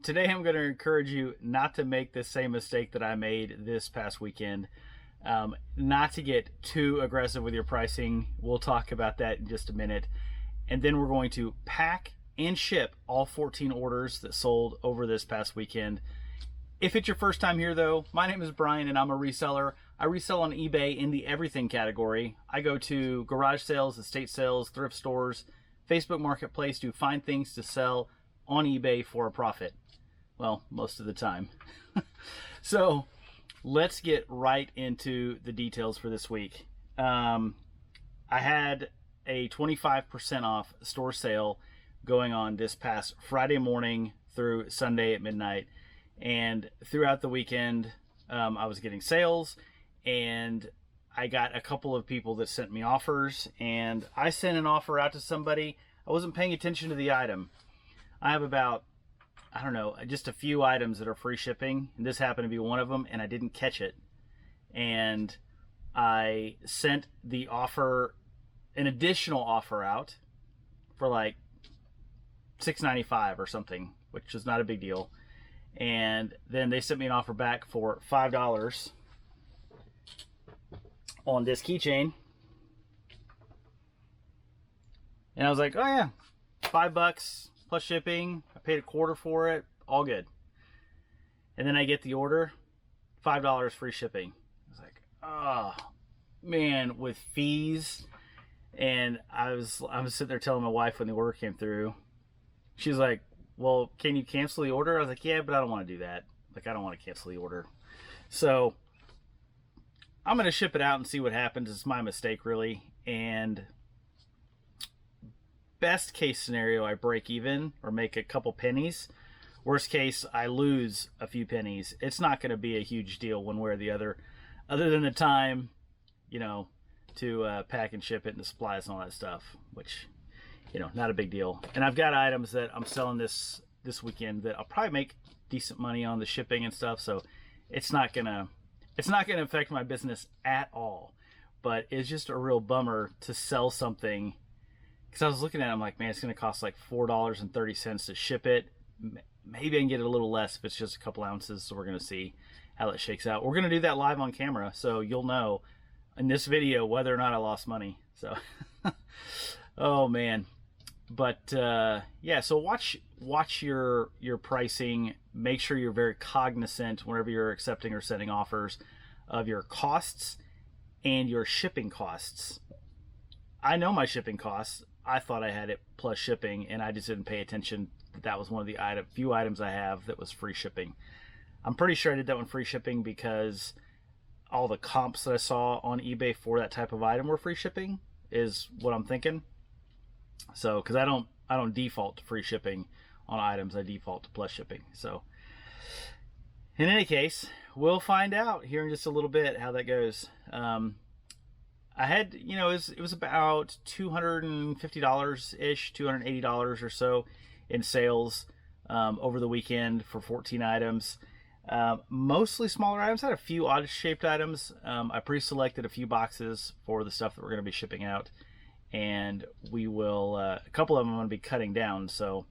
Today I'm going to encourage you not to make the same mistake that I made this past weekend. Not to get too aggressive with your pricing. We'll talk about that in just a minute. And then we're going to pack and ship all 14 orders that sold over this past weekend. If it's your first time here though, my name is Brian and I'm a reseller. I resell on eBay in the everything category. I go to garage sales, estate sales, thrift stores, Facebook Marketplace to find things to sell on eBay for a profit. Well, most of the time. So let's get right into the details for this week. I had a 25% off store sale going on this past Friday morning through Sunday at midnight. And throughout the weekend, I was getting sales, and I got a couple of people that sent me offers, and I sent an offer out to somebody. I wasn't paying attention to the item. I have about, I don't know, just a few items that are free shipping, and this happened to be one of them, and I didn't catch it. And I sent the offer, an additional offer out for like $6.95 or something, which is not a big deal. And then they sent me an offer back for $5 on this keychain. And I was like, oh yeah, $5 plus shipping. I paid a quarter for it, all good. And then I get the order, $5 free shipping. I was like, oh man, with fees. And I was sitting there telling my wife when the order came through. She's like, well, can you cancel the order? I was like, yeah, but I don't want to do that. Like, I don't want to cancel the order. So I'm going to ship it out and see what happens. It's my mistake, really. And best case scenario, I break even or make a couple pennies. Worst case, I lose a few pennies. It's not going to be a huge deal one way or the other than the time, you know, to pack and ship it and the supplies and all that stuff, which, you know, not a big deal. And I've got items that I'm selling this weekend that I'll probably make decent money on the shipping and stuff, so it's not gonna affect my business at all. But it's just a real bummer to sell something, because I was looking at it, I'm like, man, it's gonna cost like $4.30 to ship it. Maybe I can get it a little less if it's just a couple ounces. So we're gonna see how that shakes out. We're gonna do that live on camera, so you'll know in this video whether or not I lost money. So oh man. But yeah, so watch your pricing. Make sure you're very cognizant whenever you're accepting or sending offers of your costs and your shipping costs. I know my shipping costs. I thought I had it plus shipping, and I just didn't pay attention that was one of the few items I have that was free shipping. I'm pretty sure I did that one free shipping because all the comps that I saw on eBay for that type of item were free shipping, is what I'm thinking. So, because I don't default to free shipping on items, I default to plus shipping. So, in any case, we'll find out here in just a little bit how that goes. I had, you know, it was about $250-ish, $280 or so in sales over the weekend for 14 items. Mostly smaller items. I had a few odd-shaped items. I pre-selected a few boxes for the stuff that we're going to be shipping out. And we will, a couple of them I'm going to be cutting down, so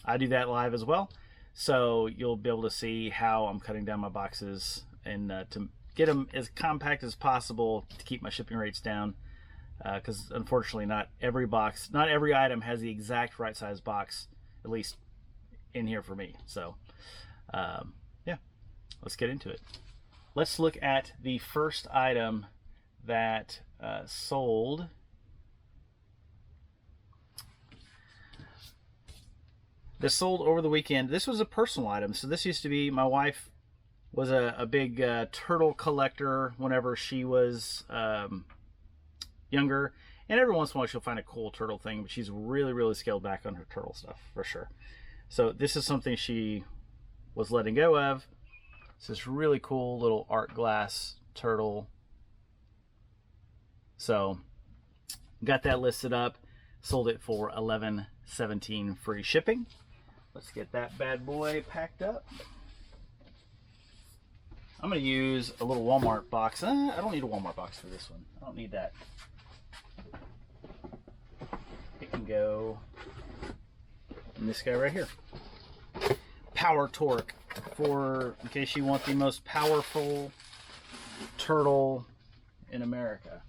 I do that live as well. So you'll be able to see how I'm cutting down my boxes and to get them as compact as possible to keep my shipping rates down. Because unfortunately, not every item has the exact right size box, at least in here for me. So yeah, let's get into it. Let's look at the first item that sold. This sold over the weekend. This was a personal item. So this used to be, my wife was a big turtle collector whenever she was younger. And every once in a while she'll find a cool turtle thing, but she's really scaled back on her turtle stuff for sure. So this is something she was letting go of. It's this really cool little art glass turtle. So got that listed up. Sold it for $11.17 free shipping. Let's get that bad boy packed up. I'm going to use a little Walmart box. I don't need a Walmart box for this one. I don't need that. It can go in this guy right here. power torque in case you want the most powerful turtle in America.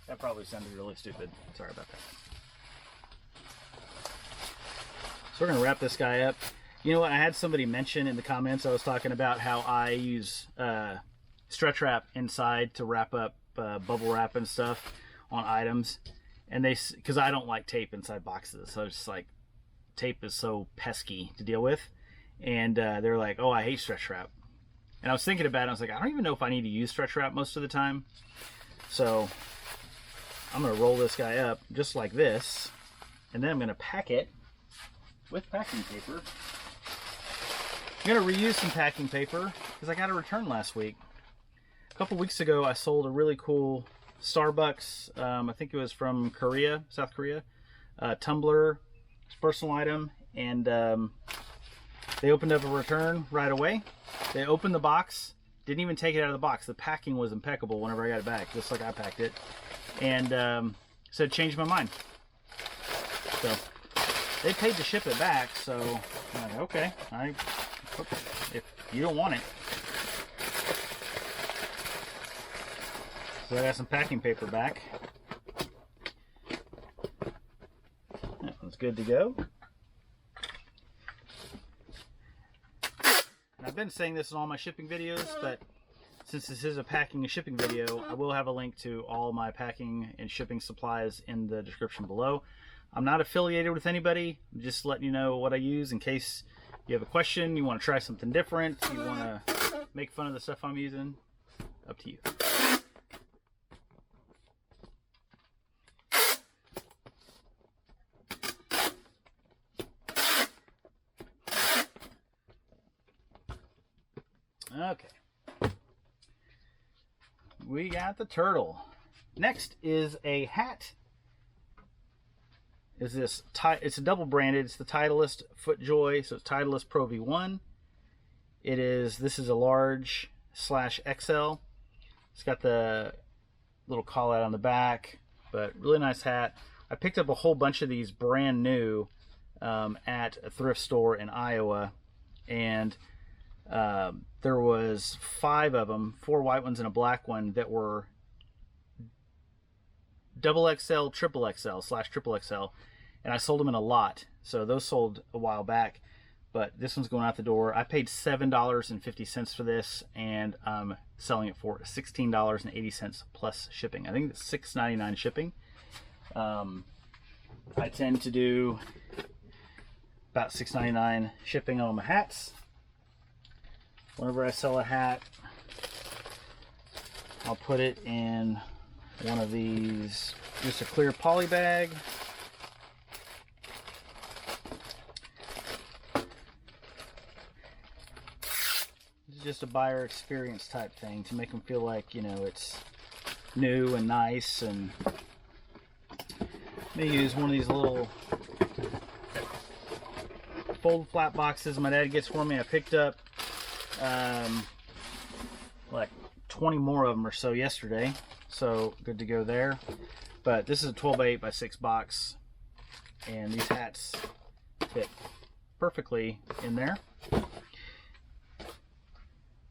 That probably sounded really stupid. Sorry about that. So we're going to wrap this guy up. You know what? I had somebody mention in the comments, I was talking about how I use stretch wrap inside to wrap up bubble wrap and stuff on items. And because I don't like tape inside boxes. So it's just like, tape is so pesky to deal with. And they're like, oh, I hate stretch wrap. And I was thinking about it. I was like, I don't even know if I need to use stretch wrap most of the time. So I'm going to roll this guy up just like this. And then I'm going to pack it with packing paper. I'm going to reuse some packing paper because I got a return last week. A couple weeks ago, I sold a really cool Starbucks, I think it was from Korea, South Korea, tumbler, personal item, and they opened up a return right away. They opened the box, didn't even take it out of the box. The packing was impeccable whenever I got it back, just like I packed it. And so it changed my mind. So they paid to ship it back, so I'm like, okay, if you don't want it. So I got some packing paper back. That one's good to go. And I've been saying this in all my shipping videos, but since this is a packing and shipping video, I will have a link to all my packing and shipping supplies in the description below. I'm not affiliated with anybody. I'm just letting you know what I use in case you have a question, you want to try something different, you want to make fun of the stuff I'm using. Up to you. Okay. We got the turtle. Next is a hat. It's a double branded. It's the Titleist FootJoy, so it's Titleist Pro V1. This is a large /XL. It's got the little call out on the back, but really nice hat. I picked up a whole bunch of these brand new at a thrift store in Iowa, and there was 5 of them, 4 white ones and a black one, that were XXL, triple XL, and I sold them in a lot. So those sold a while back, but this one's going out the door. I paid $7.50 for this, and I'm selling it for $16.80 plus shipping. I think it's $6.99 shipping. I tend to do about $6.99 shipping on my hats. Whenever I sell a hat, I'll put it in one of these, just a clear poly bag. This is just a buyer experience type thing to make them feel like, you know, it's new and nice. And let me use one of these little fold flat boxes my dad gets for me. I picked up like 20 more of them or so yesterday, so good to go there. But this is a 12 by 8 by 6 box, and these hats fit perfectly in there.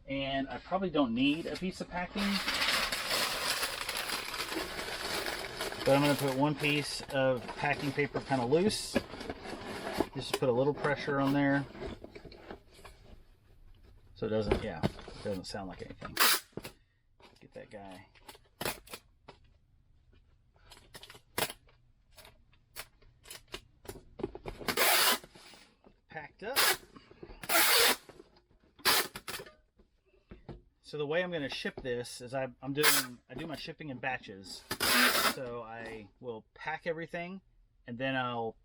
And I probably don't need a piece of packing, but I'm going to put one piece of packing paper kind of loose, just to put a little pressure on there. So it doesn't sound like anything. Get that guy. Packed up. So the way I'm going to ship this is I do my shipping in batches. So I will pack everything, and then I'll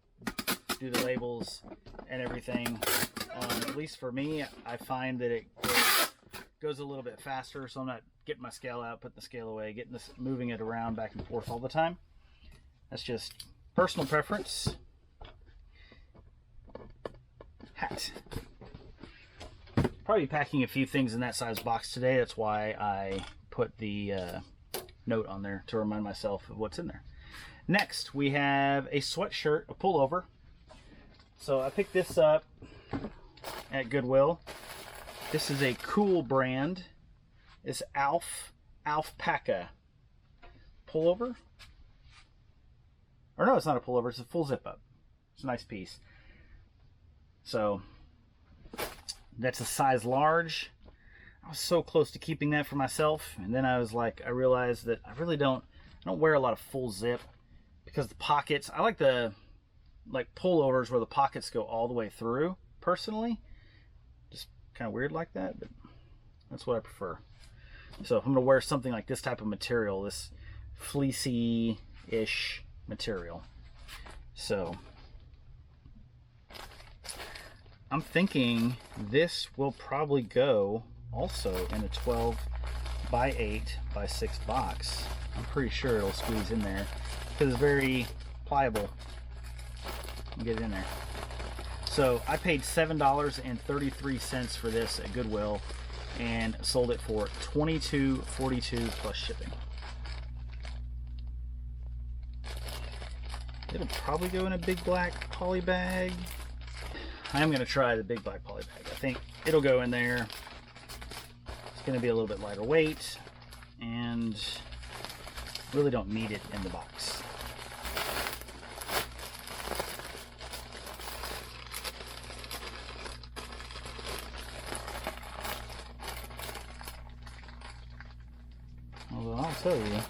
do the labels and everything. At least for me, I find that it goes a little bit faster, so I'm not getting my scale out, putting the scale away, moving it around back and forth all the time. That's just personal preference. Hat. Probably packing a few things in that size box today. That's why I put the note on there to remind myself of what's in there. Next, we have a sweatshirt, a pullover. So I picked this up at Goodwill. This is a cool brand. It's Alpaca pullover. Or no, it's not a pullover, it's a full zip up. It's a nice piece. So that's a size large. I was so close to keeping that for myself, and then I was like, I realized that I don't wear a lot of full zip because the pockets, I like the pullovers where the pockets go all the way through personally. Just kind of weird like that, but that's what I prefer. So if I'm gonna wear something like this type of material, this fleecy-ish material. So I'm thinking this will probably go also in a 12 by 8 by 6 box. I'm pretty sure it'll squeeze in there because it's very pliable. Get it in there. So I paid $7.33 for this at Goodwill and sold it for $22.42 plus shipping. It'll probably go in a big black poly bag. I am going to try the big black poly bag. I think it'll go in there. It's going to be a little bit lighter weight and really don't need it in the box. Although I'll tell you,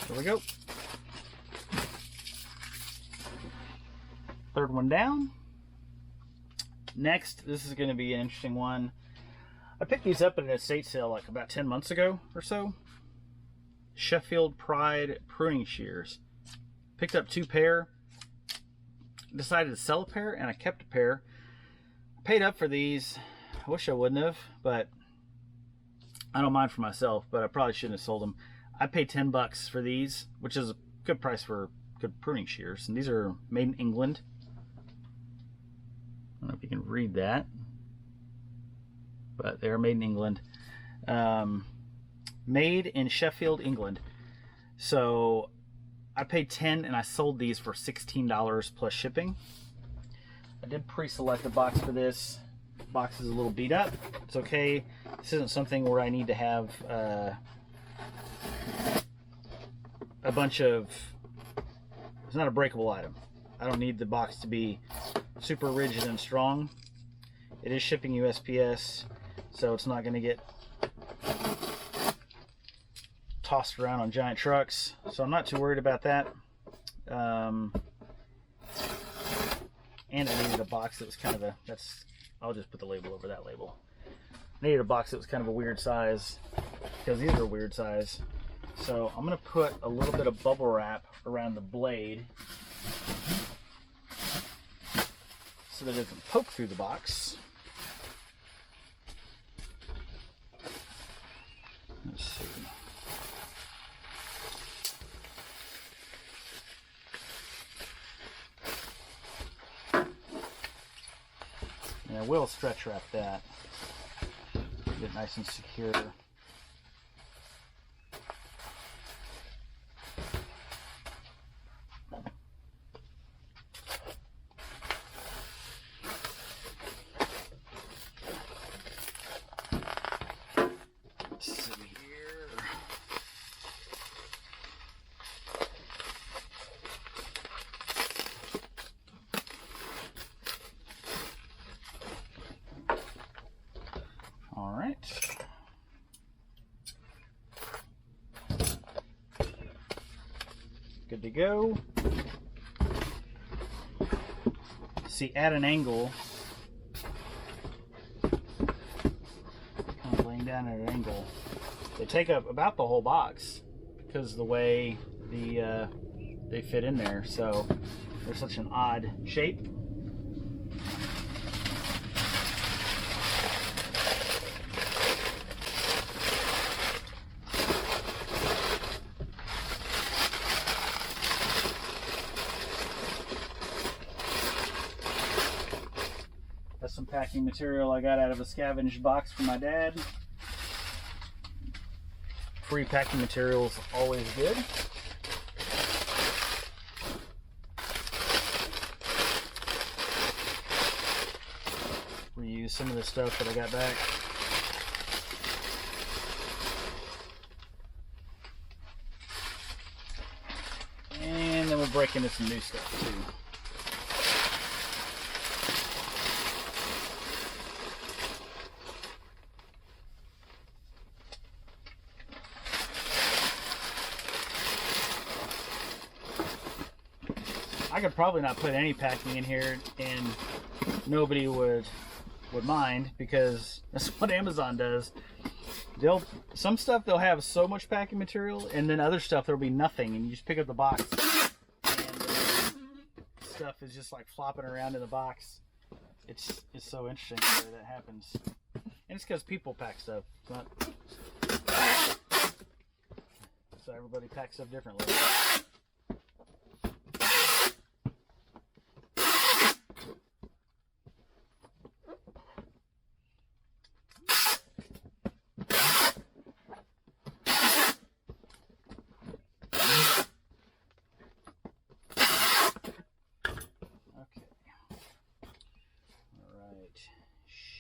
there we go. Third one down. Next, this is going to be an interesting one. I picked these up at an estate sale like about 10 months ago or so. Sheffield Pride pruning shears. Picked up 2 pair. Decided to sell a pair, and I kept a pair. I paid up for these. I wish I wouldn't have, but I don't mind for myself, but I probably shouldn't have sold them. I paid $10 for these, which is a good price for good pruning shears. And these are made in England. I don't know if you can read that, but they're made in England. Made in Sheffield, England. So I paid $10 and I sold these for $16 plus shipping. I did pre-select a box for this. The box is a little beat up. It's okay. This isn't something where I need to have a bunch of, it's not a breakable item. I don't need the box to be super rigid and strong. It is shipping USPS, so it's not going to get tossed around on giant trucks, so I'm not too worried about that. And I needed a box that was kind of a, I'll just put the label over that label. I needed a box that was kind of a weird size, because these are a weird size. So I'm going to put a little bit of bubble wrap around the blade so that it doesn't poke through the box. Let's see. And I will stretch wrap that. Get it nice and secure. All right. Good to go. See, at an angle, kind of laying down at an angle, they take up about the whole box because of the way they fit in there. So they're such an odd shape. Some packing material I got out of a scavenged box from my dad. Free packing materials, always good. Reuse some of the stuff that I got back. And then we'll break into some new stuff too. I could probably not put any packing in here and nobody would mind, because that's what Amazon does. Some stuff they'll have so much packing material, and then other stuff there'll be nothing, and you just pick up the box and stuff is just like flopping around in the box. It's so interesting the way that happens, and it's because people pack stuff. So everybody packs stuff differently.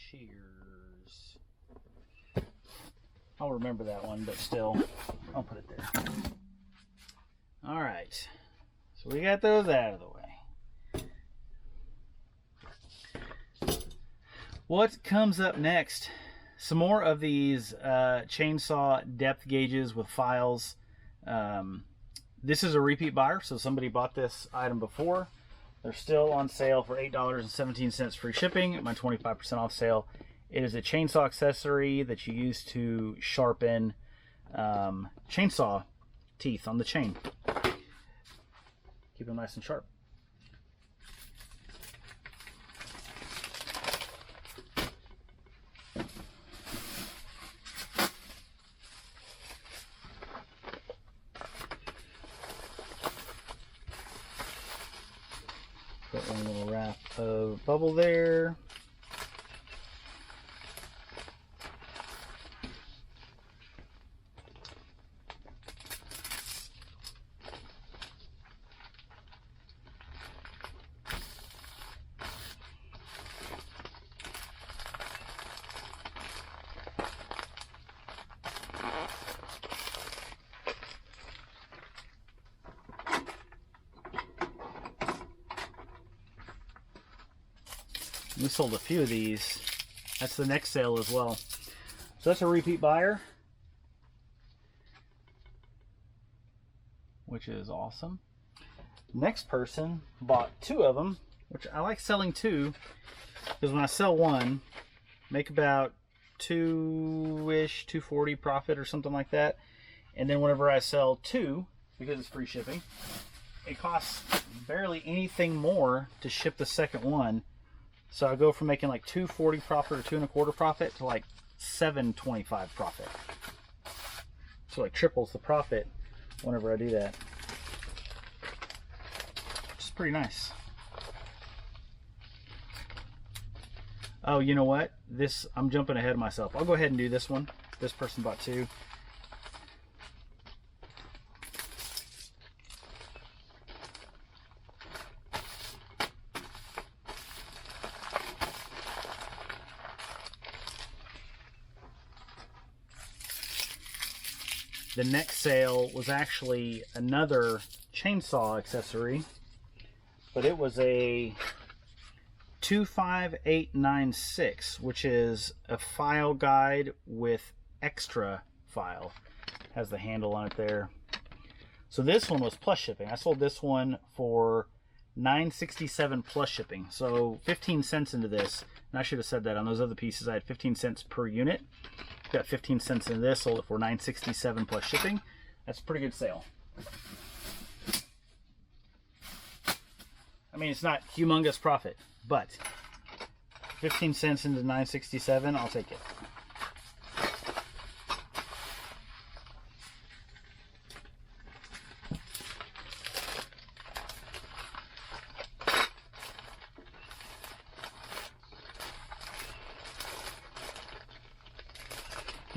Shears. I'll remember that one, but still, I'll put it there. All right, so we got those out of the way. What comes up next? Some more of these chainsaw depth gauges with files. This is a repeat buyer, so somebody bought this item before. They're still on sale for $8.17 free shipping at my 25% off sale. It is a chainsaw accessory that you use to sharpen chainsaw teeth on the chain. Keep them nice and sharp. Put one little wrap of bubble there. We sold a few of these. That's the next sale as well. So that's a repeat buyer, which is awesome. Next person bought two of them, which I like selling two, because when I sell one, make about $2-ish, $2.40 profit or something like that. And then whenever I sell two, because it's free shipping, it costs barely anything more to ship the second one. So I go from making like $2.40 profit or $2.25 profit to like $7.25 profit. So it triples the profit whenever I do that. Which is pretty nice. Oh, you know what? I'm jumping ahead of myself. I'll go ahead and do this one. This person bought two. The next sale was actually another chainsaw accessory, but it was a 25896, which is a file guide with extra file. Has the handle on it there. So this one was plus shipping. I sold this one for $9.67 plus shipping. So 15 cents into this. And I should have said that on those other pieces. I had 15 cents per unit. Got 15 cents in this, sold it for $9.67 plus shipping. That's a pretty good sale. I mean, it's not humongous profit, but 15 cents into $9.67, I'll take it.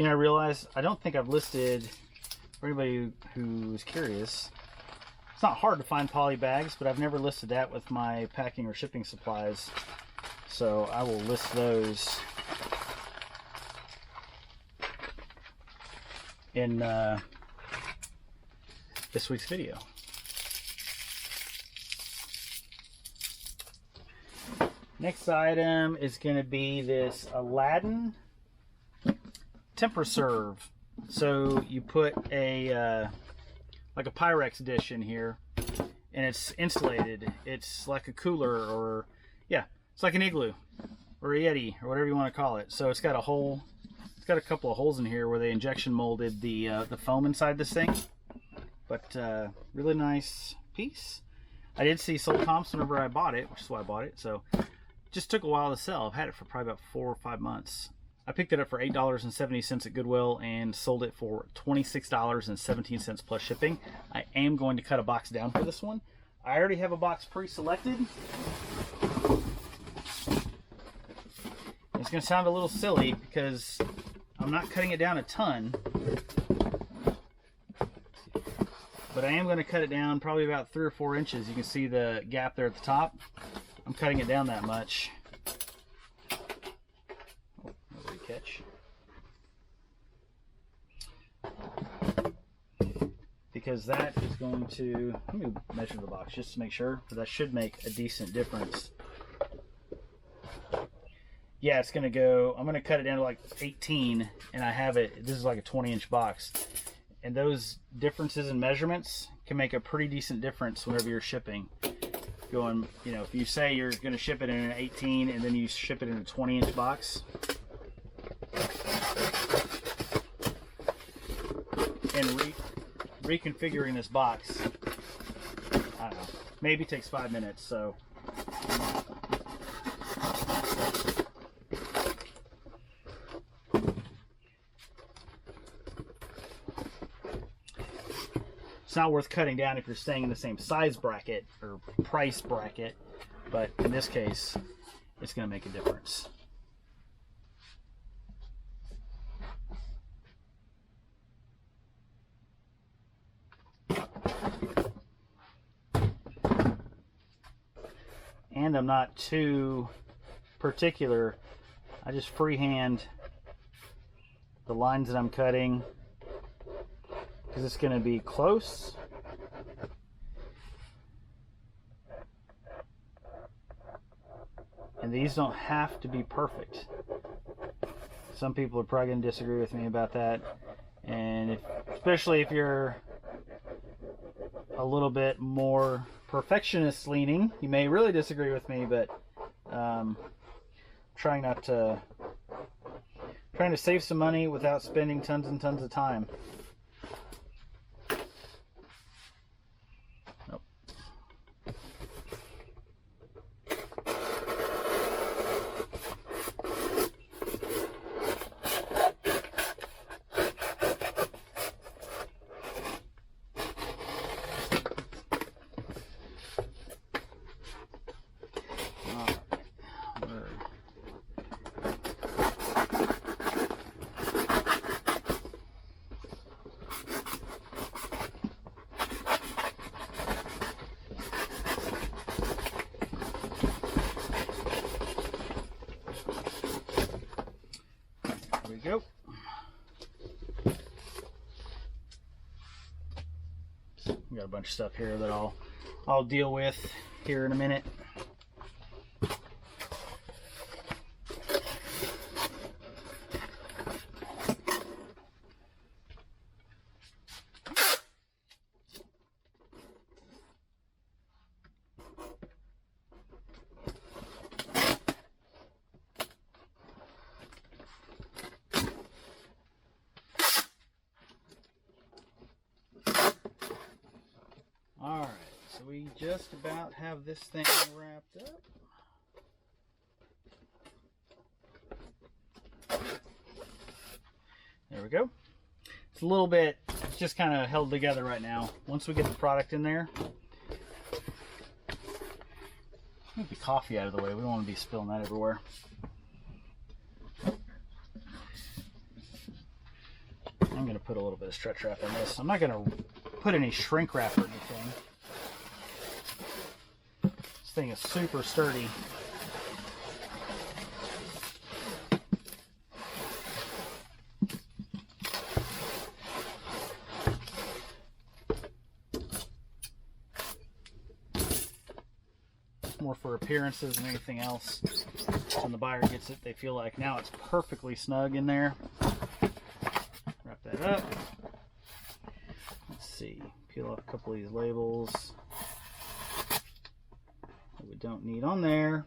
You know, I realized I don't think I've listed, for anybody who's curious, it's not hard to find poly bags, but I've never listed that with my packing or shipping supplies. So I will list those in this week's video. Next item is going to be this Aladdin temper serve. So you put a like a Pyrex dish in here, and it's insulated. It's like a cooler, or yeah, it's like an igloo or a Yeti or whatever you want to call it. So it's got a hole. It's got a couple of holes in here where they injection molded the foam inside this thing. But really nice piece. I did see sold comps whenever I bought it, which is why I bought it. So just took a while to sell. I've had it for probably about 4 or 5 months. I picked it up for $8.70 at Goodwill and sold it for $26.17 plus shipping. I am going to cut a box down for this one. I already have a box pre-selected. It's going to sound a little silly because I'm not cutting it down a ton, but I am going to cut it down probably about 3 or 4 inches. You can see the gap there at the top. I'm cutting it down that much. Oh, no catch. Because that is going to, let me measure the box just to make sure, because that should make a decent difference. Yeah, it's going to go, I'm going to cut it down to like 18, and I have it, this is like a 20-inch box. And those differences in measurements can make a pretty decent difference whenever you're shipping. Going, you know, if you say you're going to ship it in an 18 and then you ship it in a 20-inch box, and reconfiguring this box, I don't know, maybe takes 5 minutes. So it's not worth cutting down if you're staying in the same size bracket or price bracket, but in this case, it's going to make a difference. And I'm not too particular. I just freehand the lines that I'm cutting, because it's going to be close. And these don't have to be perfect. Some people are probably going to disagree with me about that. And especially if you're a little bit more perfectionist leaning, you may really disagree with me, but trying to save some money without spending tons and tons of time. Go. We got a bunch of stuff here that I'll deal with here in a minute. So we just about have this thing wrapped up. There we go. It's a little bit, it's just kind of held together right now. Once we get the product in there, move the coffee out of the way. We don't want to be spilling that everywhere. I'm going to put a little bit of stretch wrap on this. I'm not going to put any shrink wrap or anything. This thing is super sturdy. More for appearances than anything else. When the buyer gets it, they feel like now it's perfectly snug in there. Wrap that up. Let's see, peel off a couple of these labels that we don't need on there.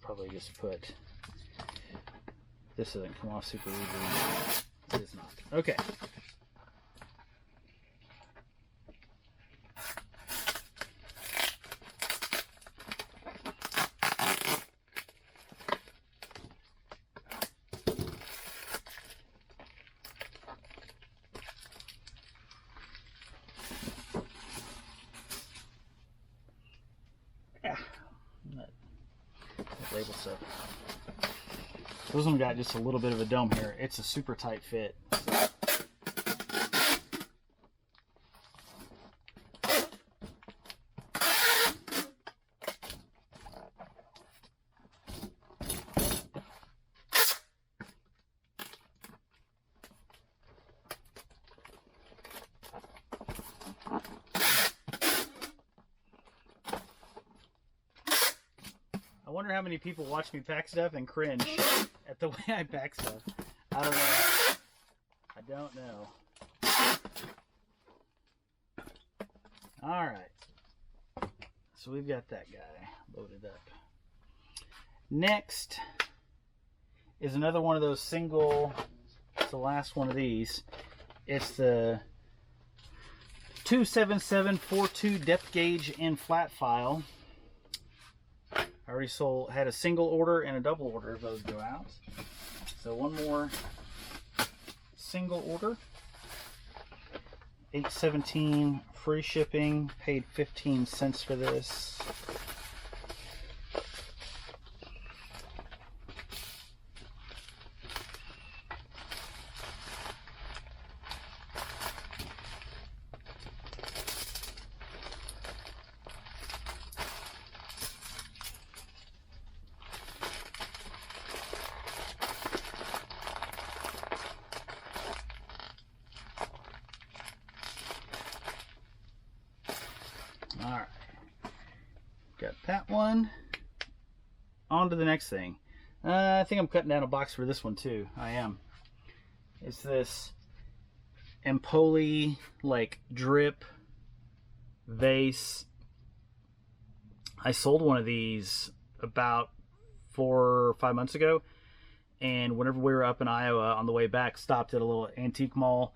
Probably just put, this doesn't come off super easily. It is not. Okay. Label stuff. Those one got just a little bit of a dome here. It's a super tight fit. I wonder how many people watch me pack stuff and cringe at the way I pack stuff. I don't know. I don't know. Alright. So we've got that guy loaded up. Next is another one of those single, it's the last one of these. It's the 27742 depth gauge and flat file. I already had a single order and a double order of those go out. So one more single order. $8.17 free shipping. Paid 15 cents for this. Alright, got that one. On to the next thing. I think I'm cutting down a box for this one too. I am. It's this Empoli like drip vase. I sold one of these about 4 or 5 months ago, and whenever we were up in Iowa on the way back, stopped at a little antique mall.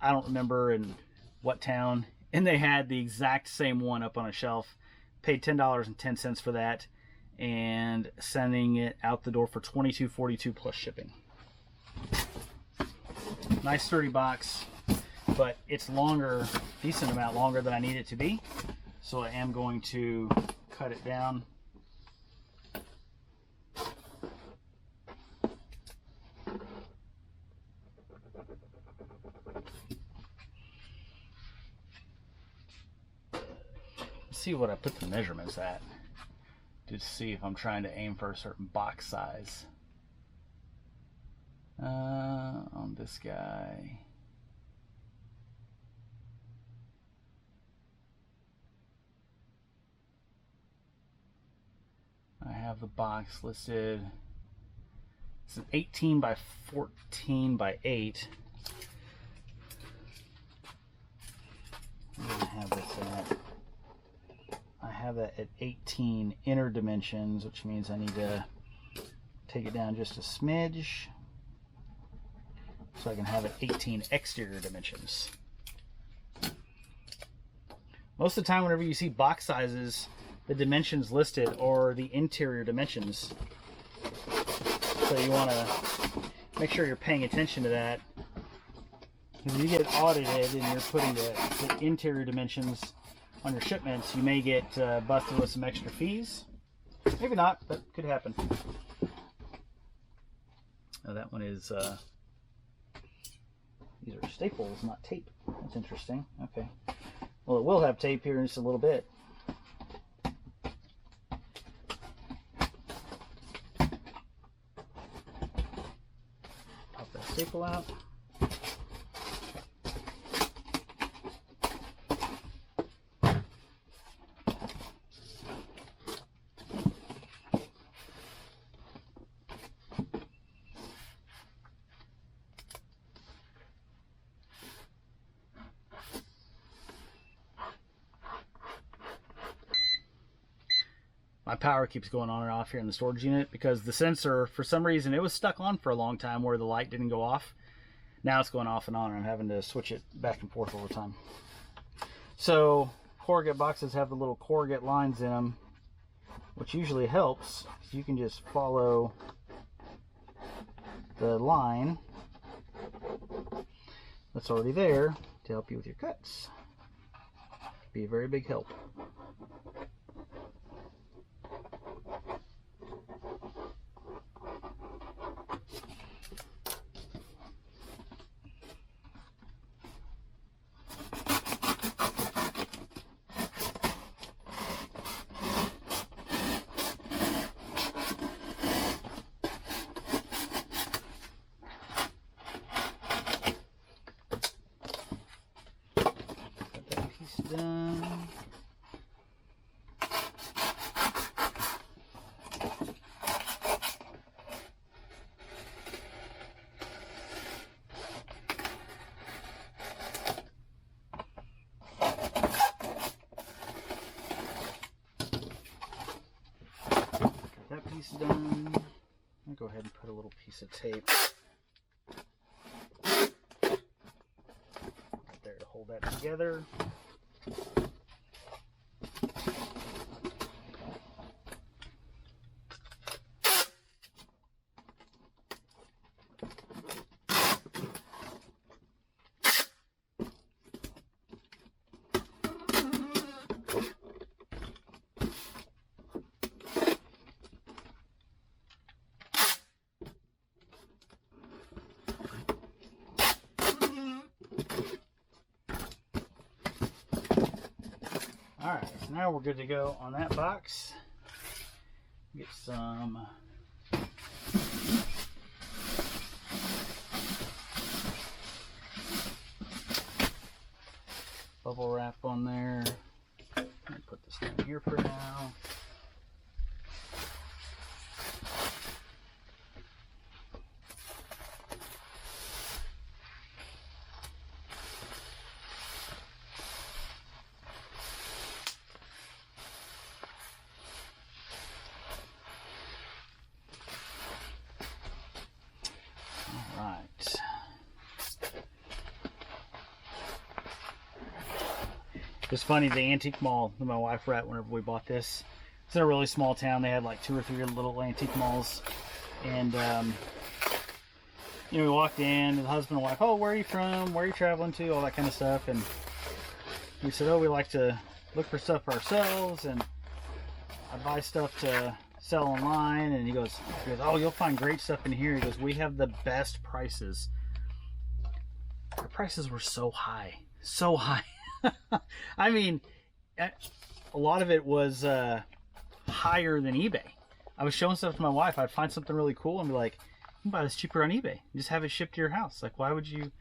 I don't remember in what town. And they had the exact same one up on a shelf. Paid $10.10 for that, and sending it out the door for $22.42 plus shipping. Nice sturdy box, but it's longer, decent amount longer than I need it to be. So I am going to cut it down. See what I put the measurements at to see if I'm trying to aim for a certain box size. On this guy, I have the box listed. It's an 18 by 14 by 8. I'm gonna have this at, I have that at 18 inner dimensions, which means I need to take it down just a smidge so I can have it 18 exterior dimensions. Most of the time whenever you see box sizes, the dimensions listed are the interior dimensions. So you want to make sure you're paying attention to that. If you get audited and you're putting the interior dimensions on your shipments, you may get busted with some extra fees. Maybe not, but could happen. Now that one is, these are staples, not tape. That's interesting. Okay. Well, it will have tape here in just a little bit. Pop that staple out. My power keeps going on and off here in the storage unit because the sensor, for some reason, it was stuck on for a long time where the light didn't go off. Now it's going off and on, and I'm having to switch it back and forth all the time. So corrugate boxes have the little corrugate lines in them, which usually helps. You can just follow the line that's already there to help you with your cuts. Be a very big help. Done. Got that piece done. I'll go ahead and put a little piece of tape right there to hold that together. Alright, so now we're good to go on that box. Get some bubble wrap on there. I'm going to put this down here for now. It's funny, the antique mall that my wife were at whenever we bought this, it's in a really small town. They had like 2 or 3 little antique malls, and you know, we walked in, the husband and wife, oh, where are you from, where are you traveling to, all that kind of stuff. And we said, oh, we like to look for stuff for ourselves, and I buy stuff to sell online. And he goes, oh, you'll find great stuff in here. He goes, we have the best prices. Our prices were so high, so high. I mean, a lot of it was higher than eBay. I was showing stuff to my wife. I'd find something really cool and be like, you can buy this cheaper on eBay. Just have it shipped to your house. Like, why would you?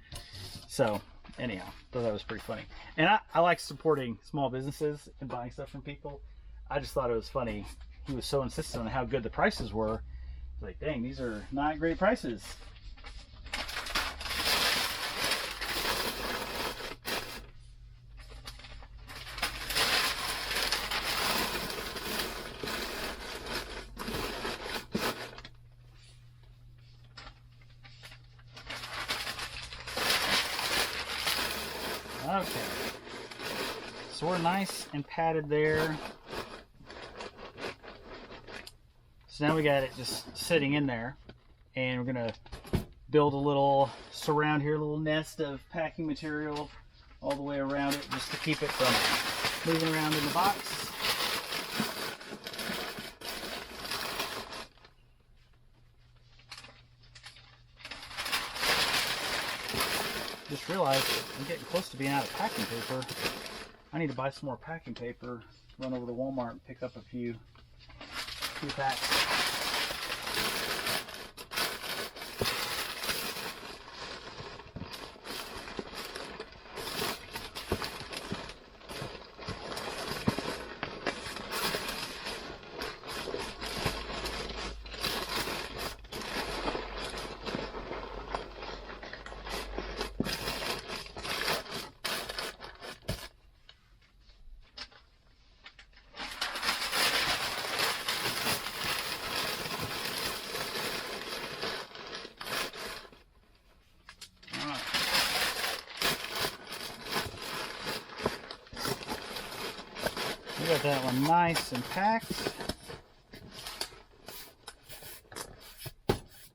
So, anyhow, thought that was pretty funny. And I like supporting small businesses and buying stuff from people. I just thought it was funny. He was so insistent on how good the prices were. I was like, dang, these are not great prices. Okay, so we're nice and padded there. So now we got it just sitting in there, and we're gonna build a little surround here, a little nest of packing material all the way around it, just to keep it from moving around in the box. Just realized I'm getting close to being out of packing paper. I need to buy some more packing paper, run over to Walmart and pick up a few packs. We got that one nice and packed.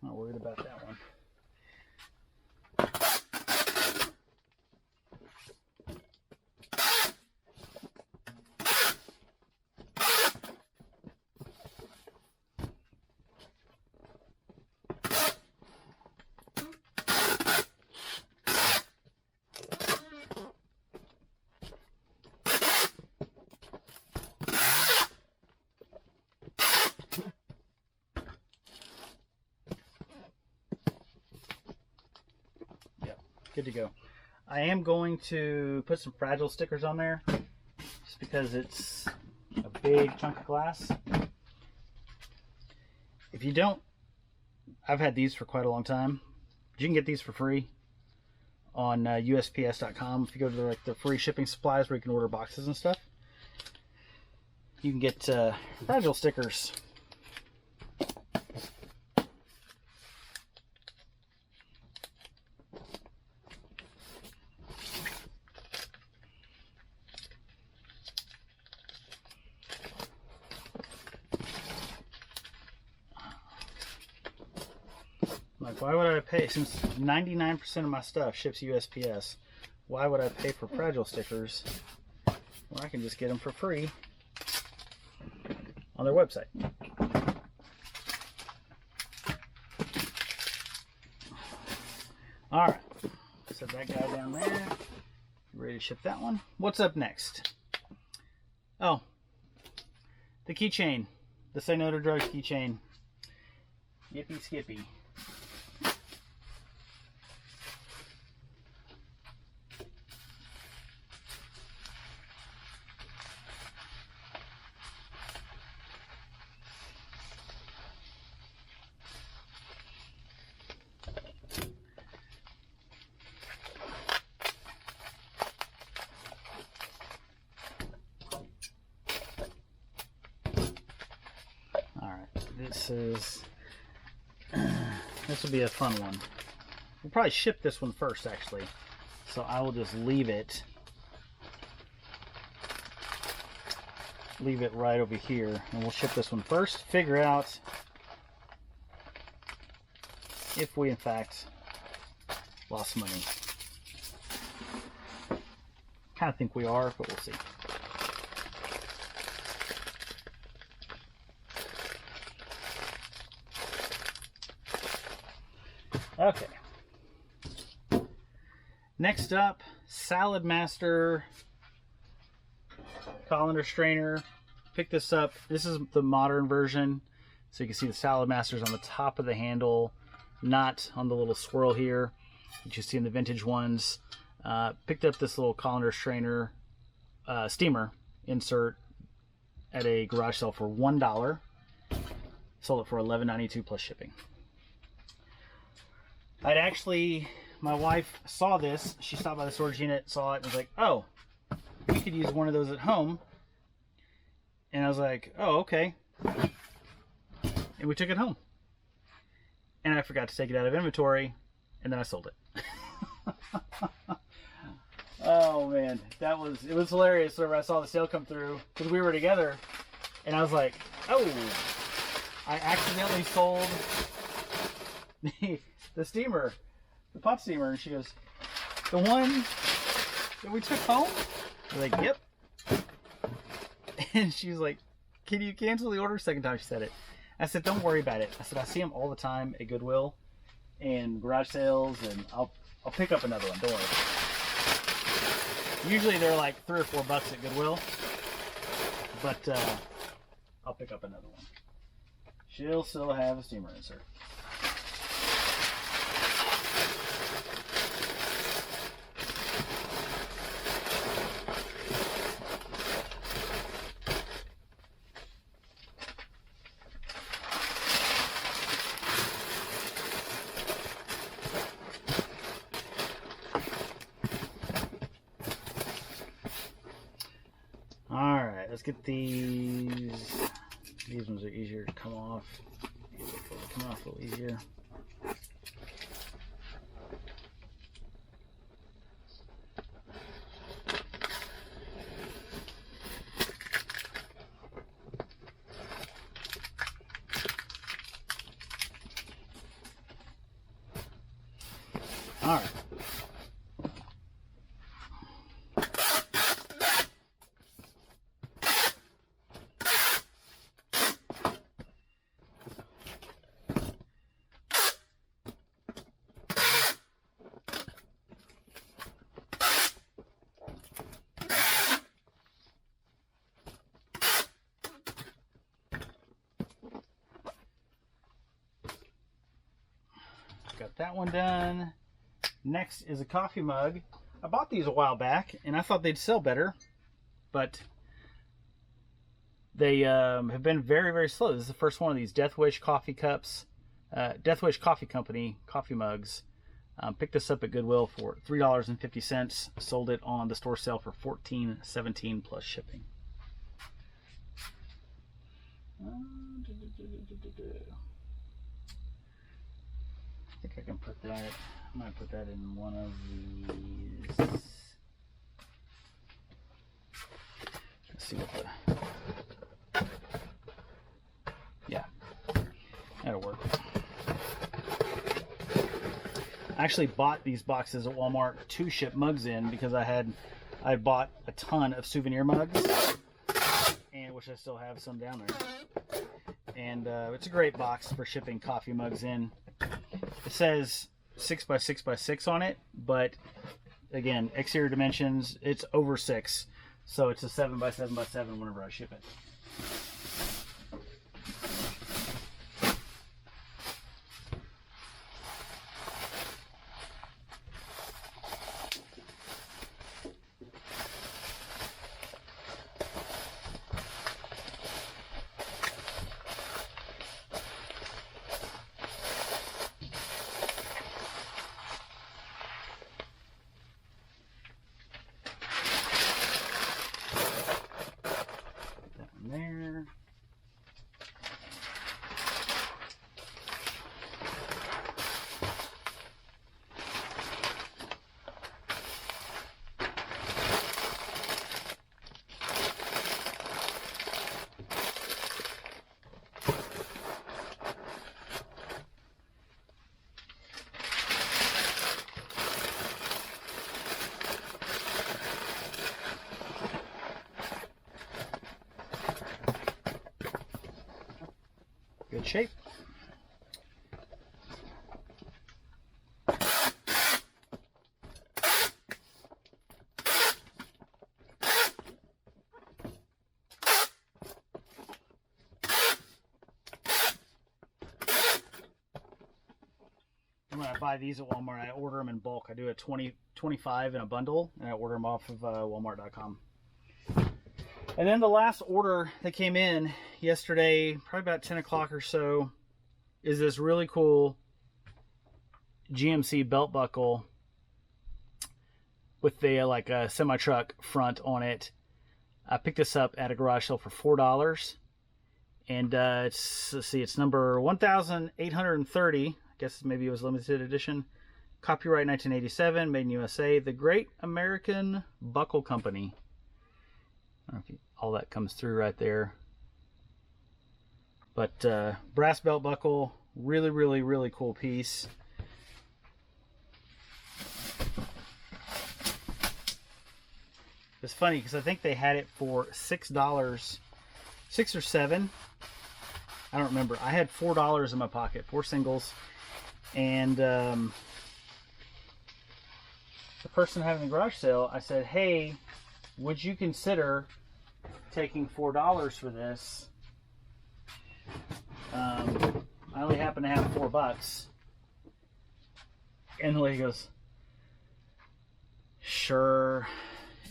Not worried about that one. Good to go. I am going to put some fragile stickers on there just because it's a big chunk of glass. If you don't, I've had these for quite a long time. You can get these for free on USPS.com. If you go to the free shipping supplies where you can order boxes and stuff, you can get fragile stickers. Like, why would I pay, since 99% of my stuff ships USPS, why would I pay for fragile stickers when I can just get them for free on their website? Alright, set that guy down there. Ready to ship that one. What's up next? Oh, the keychain. The Say No to Drugs keychain. Yippee skippy. This will be a fun one. We'll probably ship this one first, actually. So I will just leave it right over here, and we'll ship this one first. Figure out if we in fact lost money. Kind of think we are, but we'll see. Okay. Next up, Salad Master colander strainer. Pick this up. This is the modern version. So you can see the Salad Master's on the top of the handle, not on the little swirl here that you see in the vintage ones. Picked up this little colander strainer steamer insert at a garage sale for $1. Sold it for $11.92 plus shipping. My wife saw this. She stopped by the storage unit, saw it, and was like, oh, we could use one of those at home. And I was like, oh, okay. And we took it home. And I forgot to take it out of inventory, and then I sold it. Oh, man. It was hilarious whenever I saw the sale come through, because we were together, and I was like, oh, I accidentally sold the the steamer, the pot steamer, and she goes, the one that we took home? I'm like, yep. And she's like, can you cancel the order? Second time she said it. I said, don't worry about it. I said, I see them all the time at Goodwill and garage sales, and I'll pick up another one. Don't worry. Usually they're like $3 or $4 at Goodwill, but I'll pick up another one. She'll still have a steamer insert. Alright, let's get these. These ones are easier to come off. Come off a little easier. Alright. Got that one done. Next is a coffee mug. I bought these a while back and I thought they'd sell better, but they have been very, very slow. This is the first one of these Death Wish coffee cups, Death Wish Coffee Company coffee mugs. Picked this up at Goodwill for $3.50. Sold it on the store sale for $14.17 plus shipping. I think I can put that. I might put that in one of these. Let's see what the. Yeah, that'll work. I actually bought these boxes at Walmart to ship mugs in because I bought a ton of souvenir mugs, and which I still have some down there. And it's a great box for shipping coffee mugs in. It says 6x6x6 on it, but again, exterior dimensions, it's over 6, so it's a 7x7x7 whenever I ship it. There. Good shape. When I buy these at Walmart, I order them in bulk. I do a 25 in a bundle, and I order them off of Walmart.com. And then the last order that came in yesterday, probably about 10 o'clock or so, is this really cool GMC belt buckle with the like a semi-truck front on it. I picked this up at a garage sale for $4, and it's, let's see, it's number 1,830. I guess maybe it was limited edition. Copyright 1987, made in USA. The Great American Buckle Company. I don't know if all that comes through right there. But brass belt buckle, really, really, really cool piece. It's funny because I think they had it for $6, 6 or 7. I don't remember. I had $4 in my pocket, 4 singles, and the person having the garage sale, I said, "Hey, would you consider taking $4 for this? I only happen to have $4." And the lady goes, "Sure."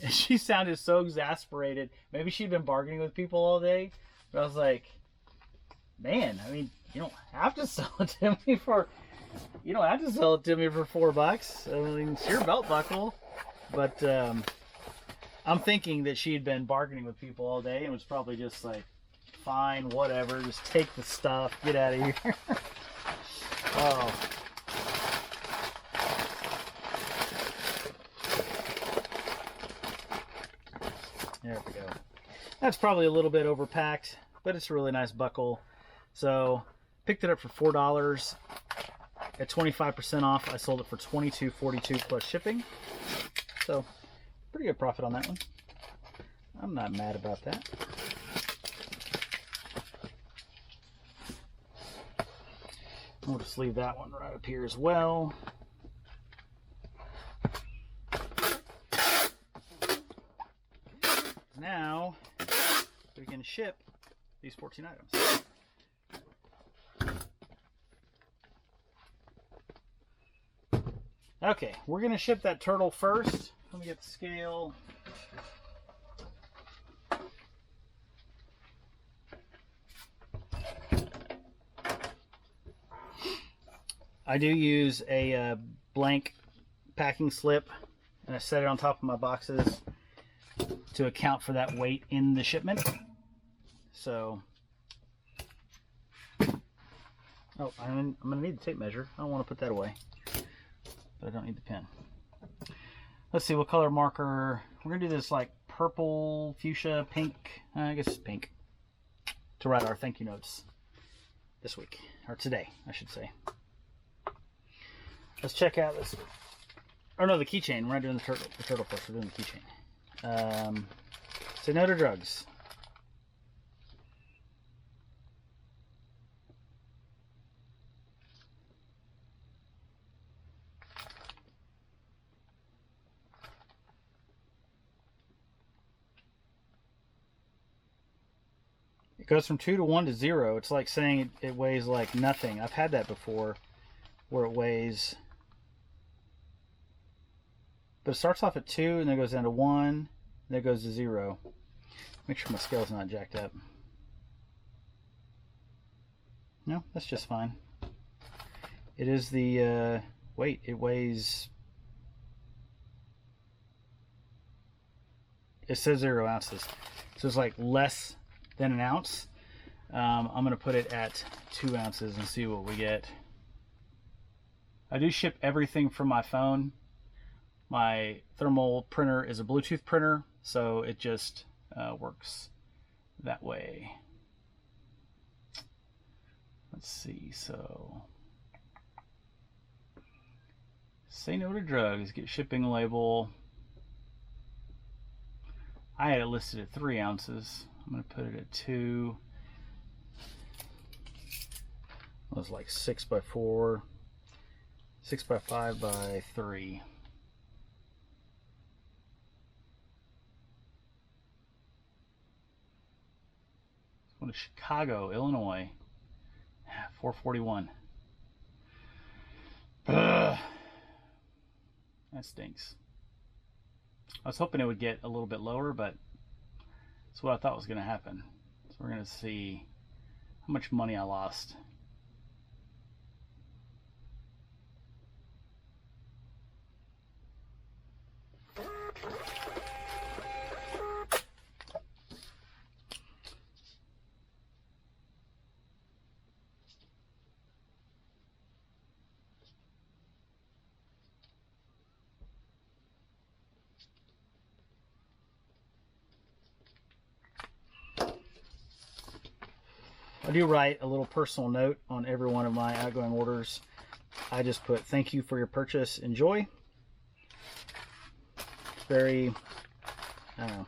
And she sounded so exasperated. Maybe she'd been bargaining with people all day. But I was like, man, I mean, you don't have to sell it to me for, $4. I mean, it's your belt buckle. But I'm thinking that she'd been bargaining with people all day and was probably just like, fine, whatever, just take the stuff, get out of here. Oh. There we go. That's probably a little bit overpacked, but it's a really nice buckle. So picked it up for $4 at 25% off. I sold it for $22.42 plus shipping. So pretty good profit on that one. I'm not mad about that. We'll just leave that one right up here as well. Now we can ship these 14 items. Okay, we're going to ship that turtle first. Let me get the scale. I do use a blank packing slip, and I set it on top of my boxes to account for that weight in the shipment. So, oh, I'm going to need the tape measure. I don't want to put that away, but I don't need the pen. Let's see, what color marker? We're going to do this like purple, fuchsia, pink, I guess it's pink, to write our thank you notes this week, or today, I should say. Let's check out this. Oh no, the keychain. We're not doing the turtle first. We're doing the keychain. Say no to drugs. It goes from 2 to 1 to 0. It's like saying it weighs like nothing. I've had that before, where it weighs. But it starts off at 2 and then goes down to 1, and then it goes to 0. Make sure my scale's not jacked up. No, that's just fine. It is the weight. It weighs. It says 0 ounces, so it's like less than an ounce. I'm going to put it at 2 ounces and see what we get. I do ship everything from my phone. My thermal printer is a Bluetooth printer, so it just works that way. Let's see, so say no to drugs, get shipping label. I had it listed at 3 ounces. I'm going to put it at 2. It was like 6 by 4, 6 by 5 by 3. Going to Chicago, Illinois. 441. Ugh. That stinks. I was hoping it would get a little bit lower, but that's what I thought was going to happen. So we're going to see how much money I lost. I do write a little personal note on every one of my outgoing orders. I just put, thank you for your purchase, enjoy. Very I don't know.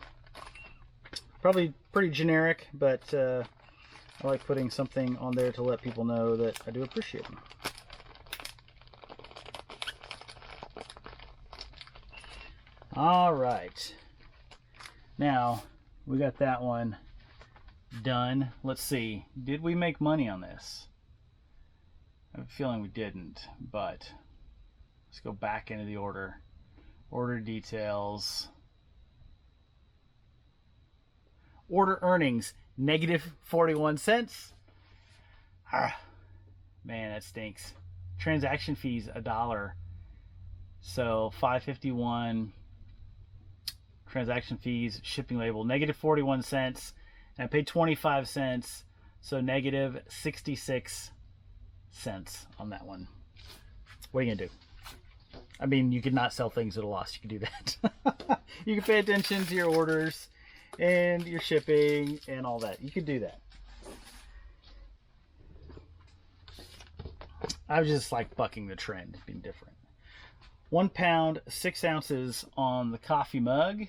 Probably pretty generic, but I like putting something on there to let people know that I do appreciate them. All right. Now, we got that one done. Let's see. Did we make money on this? I have a feeling we didn't, but let's go back into the order. Order details. Order earnings, negative 41 cents. Ah, man, that stinks. Transaction fees, $1. So $5.51. Transaction fees, shipping label, negative 41 cents. And I paid 25 cents. So negative 66 cents on that one. What are you gonna do? I mean, you could not sell things at a loss. You can do that. You can pay attention to your orders and your shipping and all that. You could do that. I was just like bucking the trend, being different. 1 pound, 6 ounces on the coffee mug.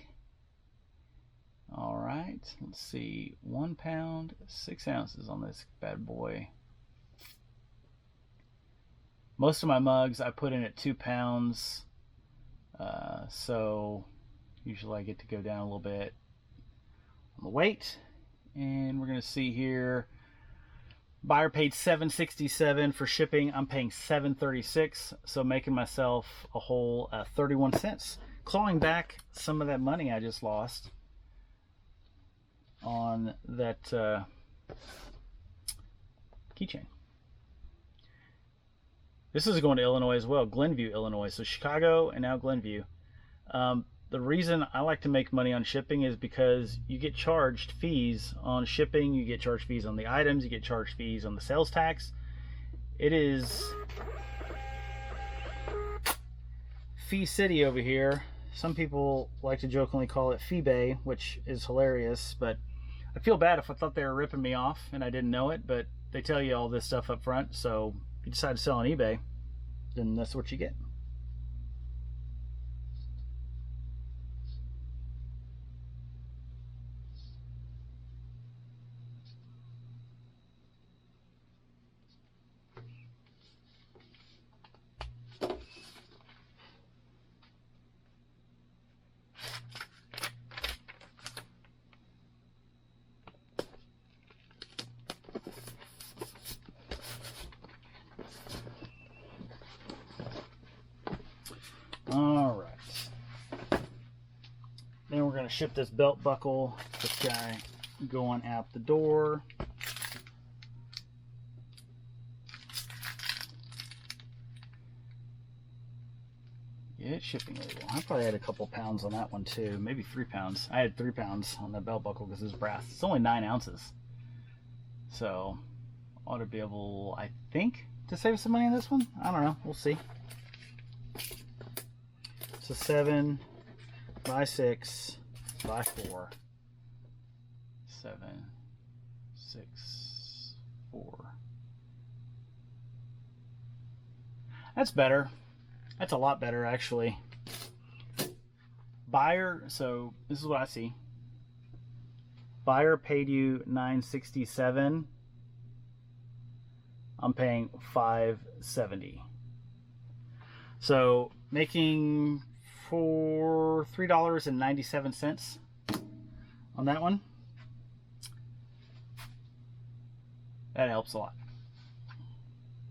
All right, let's see. 1 pound, 6 ounces on this bad boy. Most of my mugs I put in at 2 pounds. So usually I get to go down a little bit on the weight. And we're going to see here. Buyer paid $7.67 for shipping. I'm paying $7.36, so making myself a whole 31 cents. Clawing back some of that money I just lost on that keychain. This is going to Illinois as well, Glenview, Illinois. So Chicago and now Glenview. The reason I like to make money on shipping is because you get charged fees on shipping, you get charged fees on the items, you get charged fees on the sales tax. It is Fee City over here. Some people like to jokingly call it Fee Bay, which is hilarious, but I feel bad if I thought they were ripping me off and I didn't know it, but they tell you all this stuff up front, so if you decide to sell on eBay, then that's what you get. All right. Then we're going to ship this belt buckle, this guy going out the door. Get shipping label. I probably had a couple pounds on that one too, maybe 3 pounds. I had 3 pounds on the belt buckle because it's brass. It's only 9 ounces. So, ought to be able, I think, to save some money on this one. I don't know. We'll see. So 7 by 6 by 4. 7, 6, 4. That's better. That's a lot better, actually. Buyer, so this is what I see. Buyer paid you $9.67. I'm paying $5.70. So making for $3.97 on that one. That helps a lot.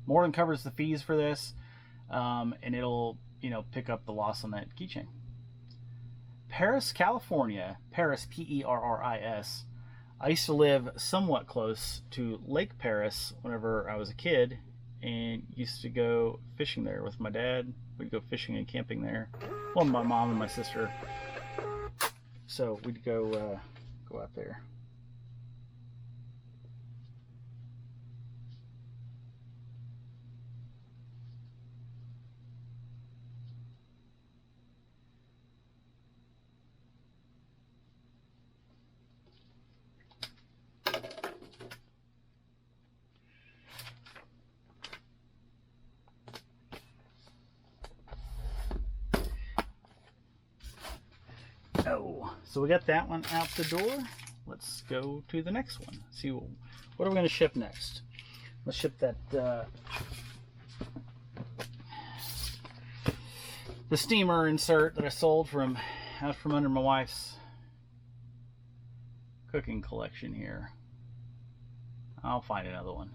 More than covers the fees for this, and it'll, you know, pick up the loss on that keychain. Paris, California. Paris, P-E-R-R-I-S. I used to live somewhat close to Lake Paris whenever I was a kid, and used to go fishing there with my dad. We'd go fishing and camping there. Well, my mom and my sister. So we'd go out there. Oh, So we got that one out the door. Let's go to the next one. See what are we going to ship next. Let's ship that the steamer insert that I sold out from under my wife's cooking collection here. I'll find another one.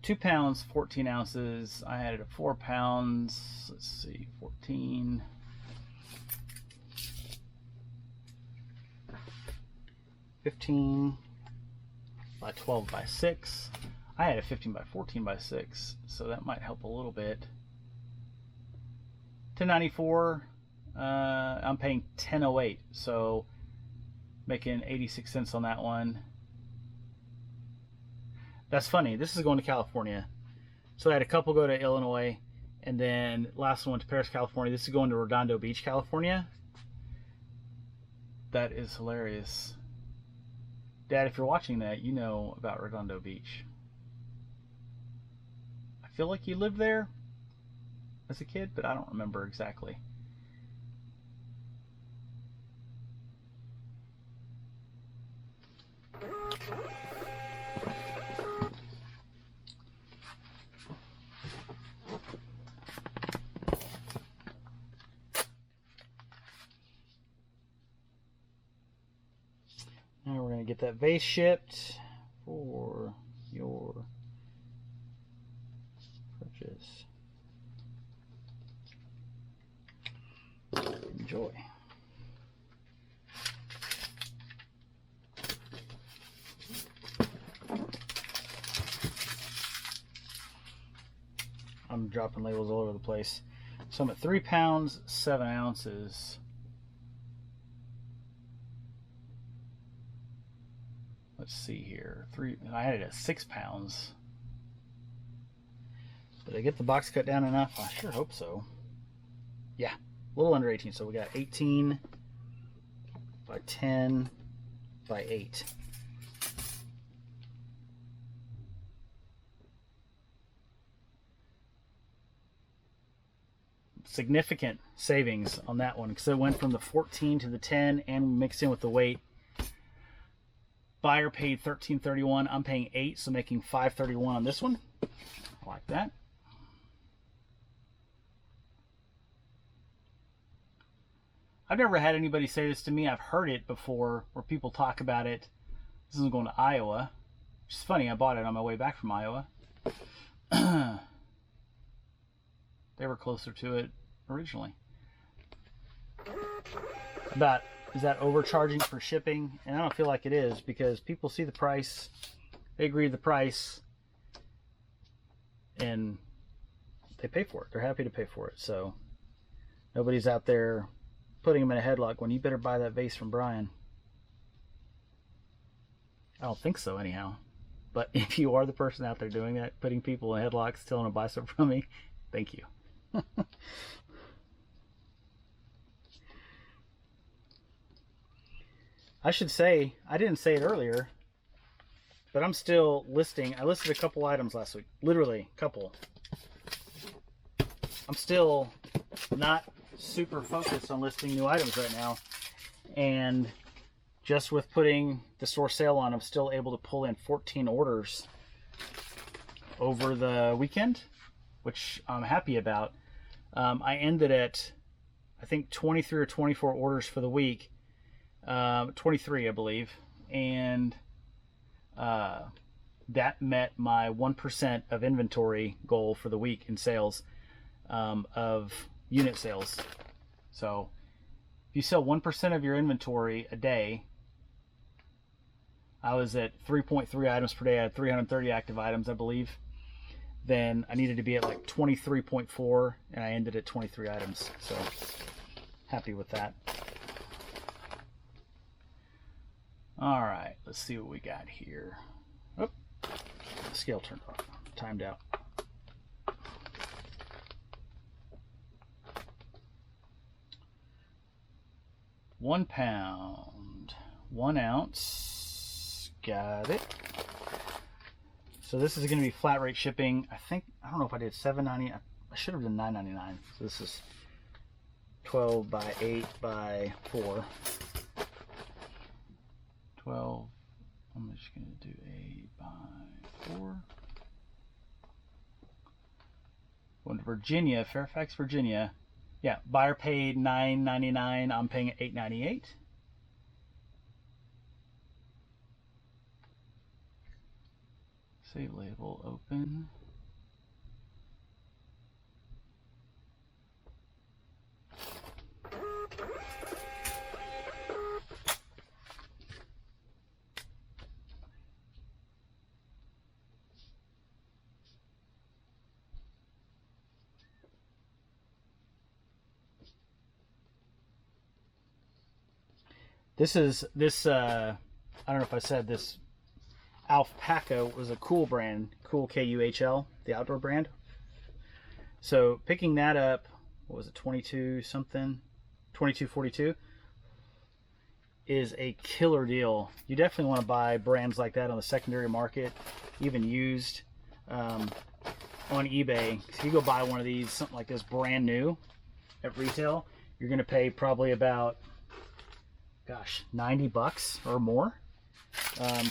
2 pounds, 14 ounces. I had it at 4 pounds. Let's see, 14. 15 by 12 by 6. I had a 15 by 14 by 6, so that might help a little bit. $10.94. I'm paying $10.08, so making 86 cents on that one. That's funny. This is going to California. So I had a couple go to Illinois, and then last one to Paris, California. This is going to Redondo Beach, California. That is hilarious. Dad, if you're watching that, you know about Redondo Beach. I feel like you lived there as a kid, but I don't remember exactly. Now we're going to get that vase shipped for your purchase. Enjoy. I'm dropping labels all over the place. So I'm at 3 pounds, 7 ounces. Let's see here. I had it at 6 pounds. Did I get the box cut down enough? I sure hope so. Yeah, a little under 18. So we got 18 by 10 by 8. Significant savings on that one because it went from the 14 to the 10 and mixed in with the weight. Buyer paid $13.31. I'm paying $8, so making $5.31 on this one. I like that. I've never had anybody say this to me. I've heard it before where people talk about it. This is going to Iowa, which is funny. I bought it on my way back from Iowa. They were closer to it originally. About, is that overcharging for shipping? And I don't feel like it is because people see the price, they agree to the price, and they pay for it. They're happy to pay for it. So nobody's out there putting them in a headlock when you better buy that vase from Brian. I don't think so anyhow. But if you are the person out there doing that, putting people in headlocks, telling them to buy something from me, thank you. I should say, I didn't say it earlier, but I'm still listing. I listed a couple items last week, literally a couple. I'm still not super focused on listing new items right now, and just with putting the store sale on, I'm still able to pull in 14 orders over the weekend, which I'm happy about. I ended at, I think, 23 or 24 orders for the week. 23, I believe, and that met my 1% of inventory goal for the week in sales, of unit sales. So if you sell 1% of your inventory a day, I was at 3.3 items per day. I had 330 active items, I believe. Then I needed to be at like 23.4, and I ended at 23 items. So happy with that. All right, let's see what we got here. Oh, the scale turned off, timed out. £1 pound, 1 ounce, got it. So this is going to be flat rate shipping. I think, I don't know if I did $7.90. I should have done $9.99. So this is 12 by 8 by 4. 12. I'm just going to do 8 by 4. Going to Virginia, Fairfax, Virginia. Yeah, buyer paid $9.99. I'm paying $8.98. Save label, open. This I don't know if I said this. Alpaca was a cool brand, cool KUHL, the outdoor brand. So picking that up, what was it, 22 something, 22.42, is a killer deal. You definitely want to buy brands like that on the secondary market, even used on eBay. If you go buy one of these, something like this brand new at retail, you're going to pay probably about, gosh, 90 bucks or more.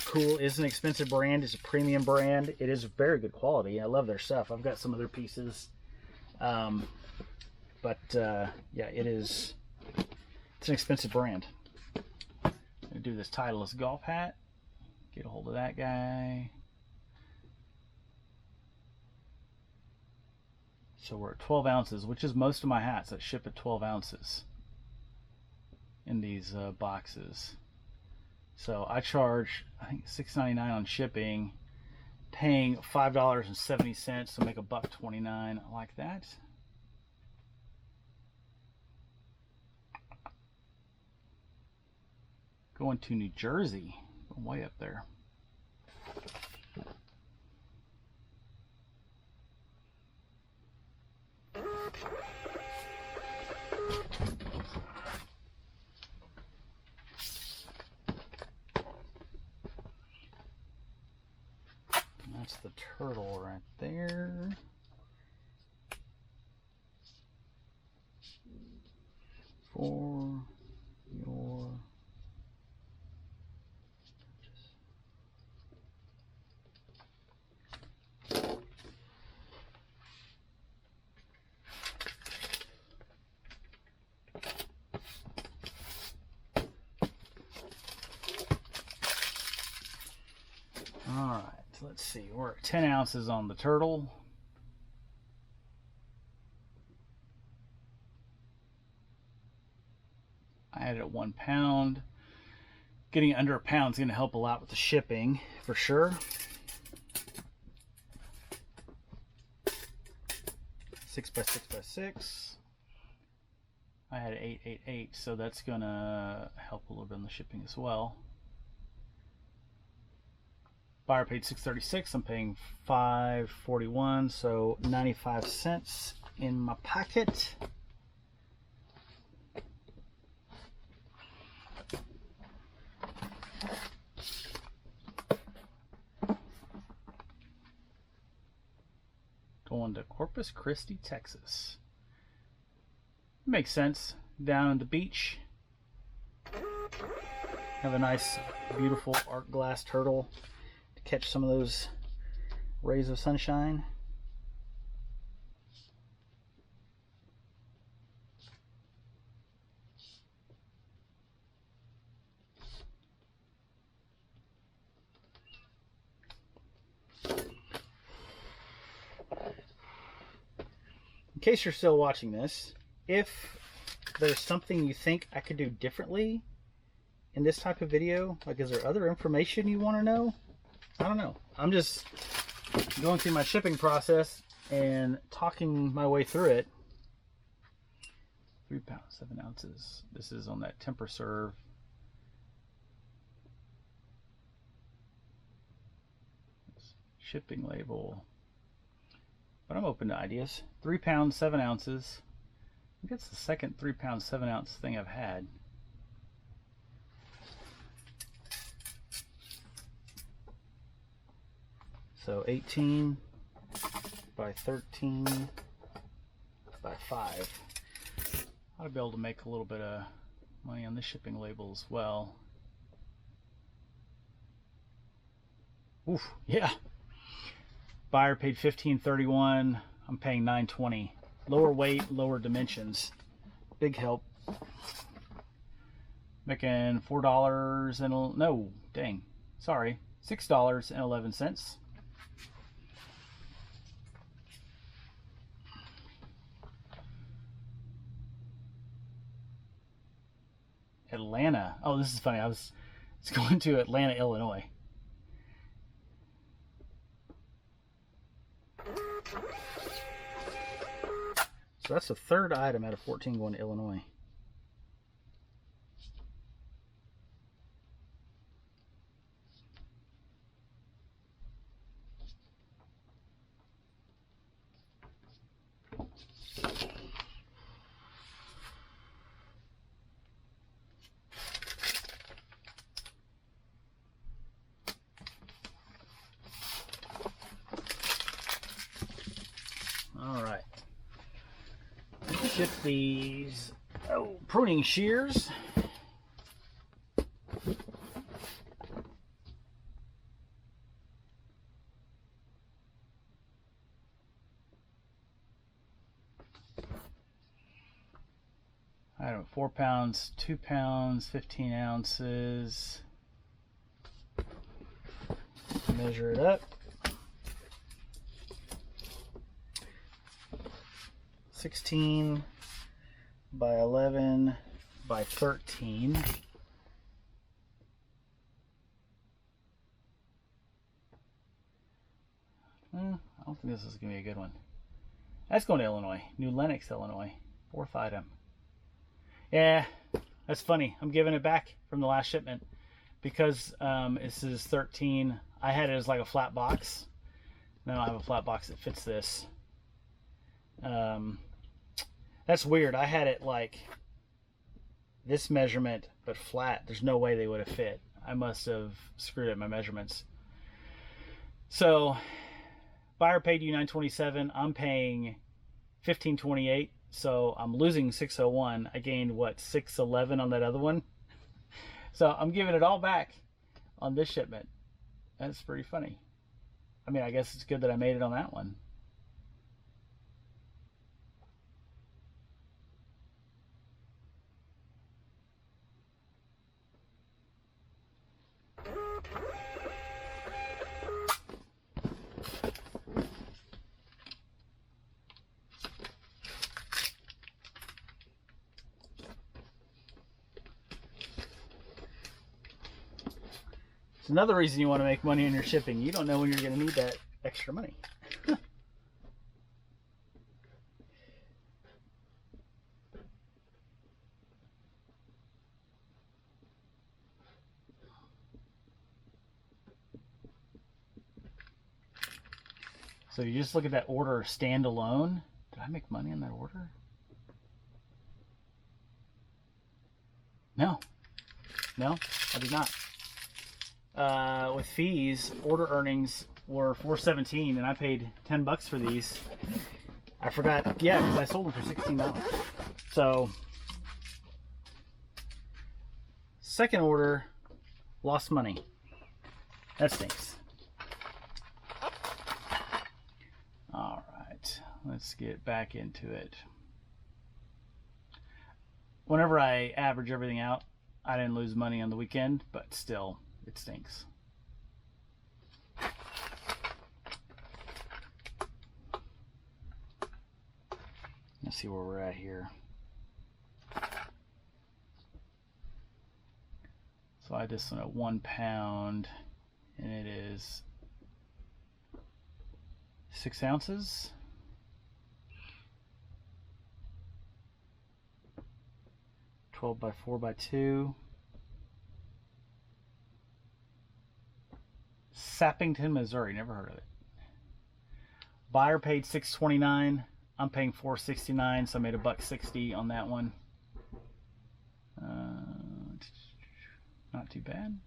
Cool is an expensive brand. It's a premium brand. It is very good quality. I love their stuff. I've got some of their pieces. Yeah, it's an expensive brand. I'm going to do this Titleist golf hat. Get a hold of that guy. So we're at 12 ounces, which is most of my hats that ship at 12 ounces in these boxes. So I charge, I think, $6.99 on shipping, paying $5.70 to make $1.29. I like that. Going to New Jersey, going way up there. That's the turtle right there. For your Alright, let's see. We're at 10 ounces on the turtle. I had it at 1 pound. Getting under a pound is going to help a lot with the shipping, for sure. 6 by 6 by 6. I had 888, so that's going to help a little bit on the shipping as well. Buyer paid $6.36. I'm paying $5.41, so 95 cents in my pocket. Going to Corpus Christi, Texas. Makes sense. Down at the beach. Have a nice, beautiful art glass turtle to catch some of those rays of sunshine. In case you're still watching this, if there's something you think I could do differently in this type of video, like is there other information you want to know? I don't know. I'm just going through my shipping process and talking my way through it. 3 pounds, 7 ounces. This is on that temper serve. Shipping label. But I'm open to ideas. 3 pounds, 7 ounces. I think it's the second 3 pound, 7 ounce thing I've had. So 18 by 13 by 5. Ought to be able to make a little bit of money on this shipping label as well. Oof, yeah. Buyer paid $15.31. I'm paying $9.20. Lower weight, lower dimensions. Big help. Making $4 and no, dang, sorry, $6.11. Atlanta. Oh, this is funny. It's going to Atlanta, Illinois. So that's the third item out of 14 going to Illinois. All right. Ship these pruning shears. I don't know, 4 pounds, 2 pounds, 15 ounces. Measure it up. 16 by 11 by 13. I don't think this is going to be a good one. That's going to Illinois. New Lenox, Illinois. 4th item. Yeah, that's funny. I'm giving it back from the last shipment because this is 13. I had it as like a flat box. Now I have a flat box that fits this. That's weird. I had it like this measurement but flat. There's no way they would have fit. I must have screwed up my measurements. So buyer paid you $9.27. I'm paying $15.28. So I'm losing $6.01. I gained what, $6.11 on that other one. So I'm giving it all back on this shipment. That's pretty funny. I mean, I guess it's good that I made it on that one. It's another reason you want to make money on your shipping. You don't know when you're going to need that extra money. So you just look at that order standalone. Did I make money on that order? No, I did not. With fees, order earnings were $4.17, and I paid $10 for these. I forgot, yeah, because I sold them for $16. So, second order, lost money. That stinks. All right, let's get back into it. Whenever I average everything out, I didn't lose money on the weekend, but still, it stinks. Let's see where we're at here. So I just went at 1 pound, and it is 6 ounces. $12 by 4 by 2. Sappington, Missouri. Never heard of it. Buyer paid $6.29. I'm paying $4.69, so I made $1.60 on that one. Not too bad.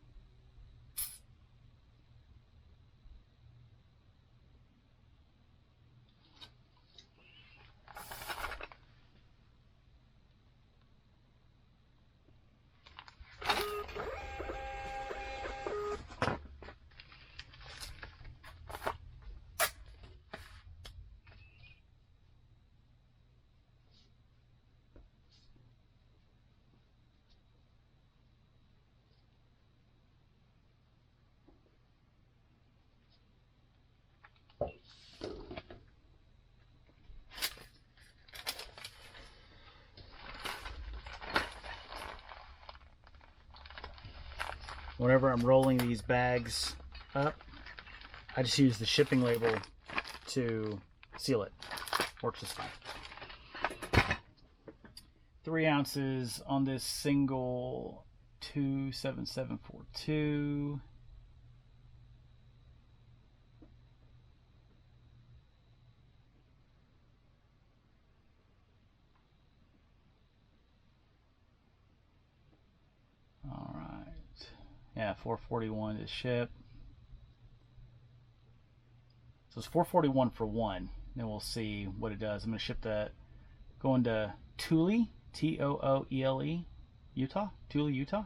whenever I'm rolling these bags up, I just use the shipping label to seal it. Works just fine. 3 ounces on this single 27742. All right. Yeah, 441 to ship. So it's 441 for one. Then we'll see what it does. I'm going to ship that going to Tooele, Tooele, Utah, Tooele, Utah.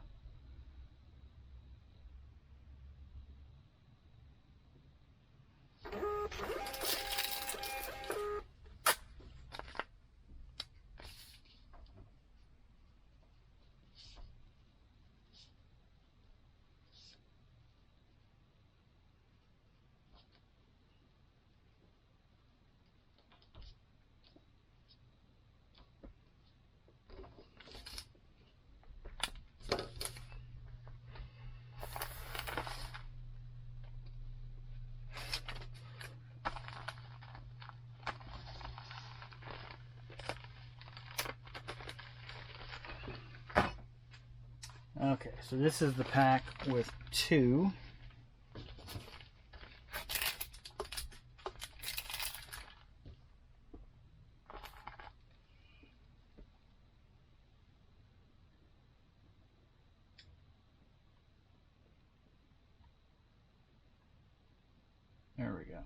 Okay, so this is the pack with 2. There we go.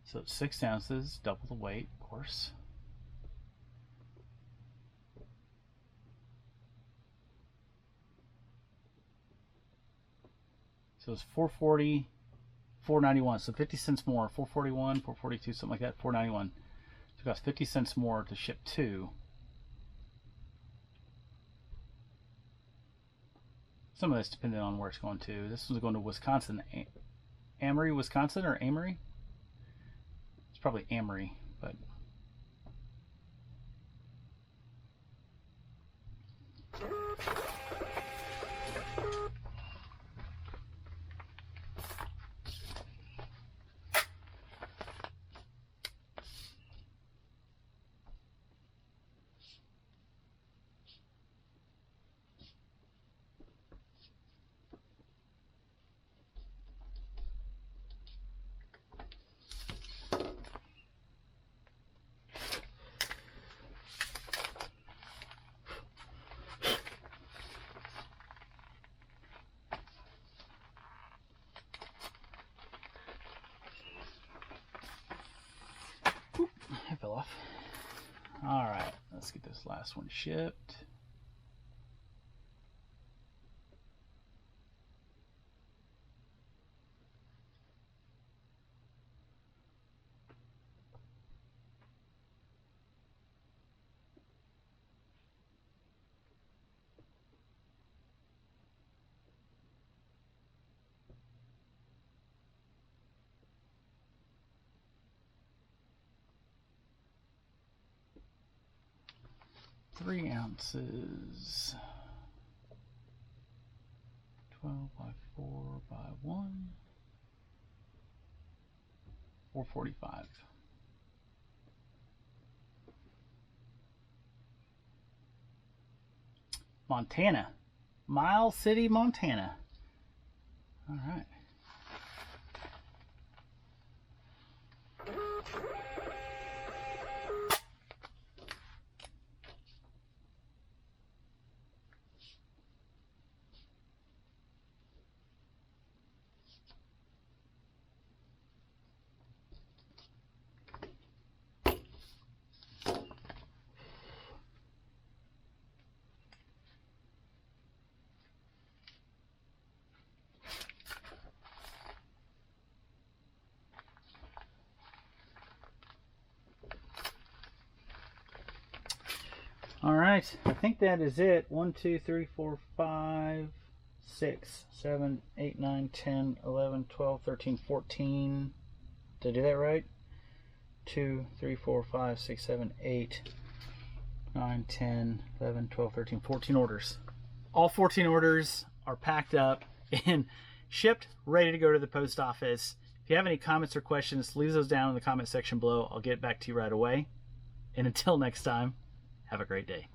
So it's 6 ounces, double the weight, of course. So it's 440, 491. So 50 cents more. 441, 442, something like that. 491. So it costs 50 cents more to ship 2. Some of this depending on where it's going to. This one's going to Wisconsin. Amory, Wisconsin, or Amory? It's probably Amory, but it fell off. All right, let's get this last one shipped. Three ounces. 12 by 4 by 1. 445. Montana. Miles City, Montana. All right. All right, I think that is it. 1, 2, 3, 4, 5, 6, 7, 8, 9, 10, 11, 12, 13, 14. Did I do that right? 2, 3, 4, 5, 6, 7, 8, 9, 10, 11, 12, 13, 14 orders. all 14 orders are packed up and shipped, ready to go to the post office. If you have any comments or questions, leave those down in the comment section below. I'll get back to you right away. And until next time, have a great day.